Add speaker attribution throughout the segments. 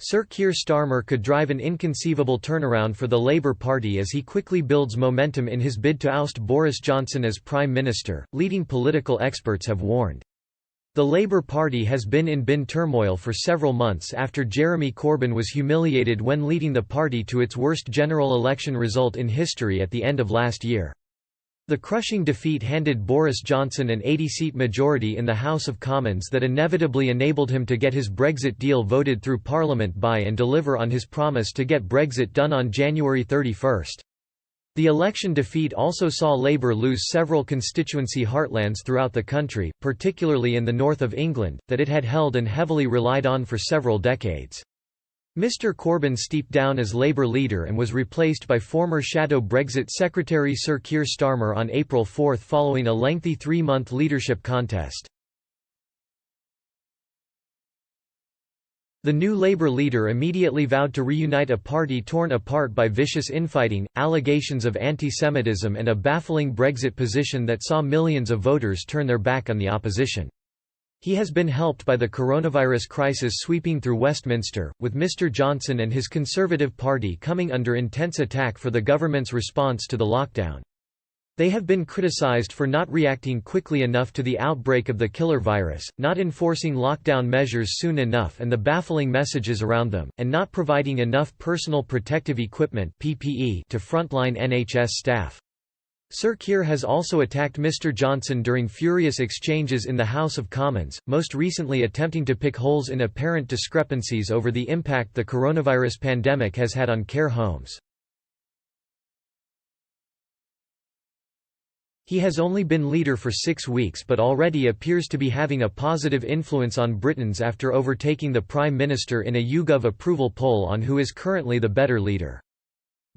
Speaker 1: Sir Keir Starmer could drive an inconceivable turnaround for the Labour Party as he quickly builds momentum in his bid to oust Boris Johnson as Prime Minister, leading political experts have warned. The Labour Party has been in turmoil for several months after Jeremy Corbyn was humiliated when leading the party to its worst general election result in history at the end of last year. The crushing defeat handed Boris Johnson an 80-seat majority in the House of Commons that inevitably enabled him to get his Brexit deal voted through Parliament by and deliver on his promise to get Brexit done on January 31. The election defeat also saw Labour lose several constituency heartlands throughout the country, particularly in the north of England, that it had held and heavily relied on for several decades. Mr Corbyn stepped down as Labour leader and was replaced by former shadow Brexit Secretary Sir Keir Starmer on April 4 following a lengthy 3-month leadership contest. The new Labour leader immediately vowed to reunite a party torn apart by vicious infighting, allegations of anti-Semitism and a baffling Brexit position that saw millions of voters turn their back on the opposition. He has been helped by the coronavirus crisis sweeping through Westminster, with Mr Johnson and his Conservative Party coming under intense attack for the government's response to the lockdown. They have been criticised for not reacting quickly enough to the outbreak of the killer virus, not enforcing lockdown measures soon enough and the baffling messages around them, and not providing enough personal protective equipment (PPE) to frontline NHS staff. Sir Keir has also attacked Mr Johnson during furious exchanges in the House of Commons, most recently attempting to pick holes in apparent discrepancies over the impact the coronavirus pandemic has had on care homes. He has only been leader for 6 weeks but already appears to be having a positive influence on Britons after overtaking the Prime Minister in a YouGov approval poll on who is currently the better leader.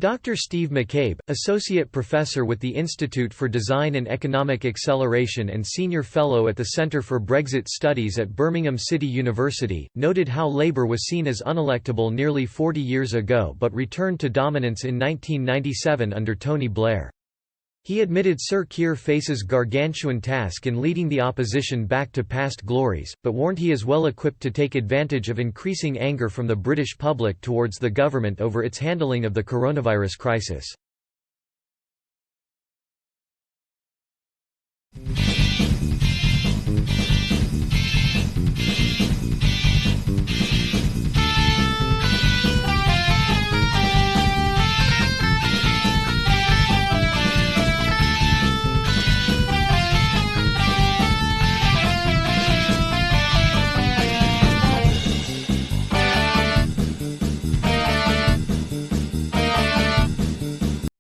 Speaker 1: Dr. Steve McCabe, Associate Professor with the Institute for Design and Economic Acceleration and Senior Fellow at the Centre for Brexit Studies at Birmingham City University, noted how Labour was seen as unelectable nearly 40 years ago but returned to dominance in 1997 under Tony Blair. He admitted Sir Keir faces gargantuan task in leading the opposition back to past glories, but warned he is well equipped to take advantage of increasing anger from the British public towards the government over its handling of the coronavirus crisis.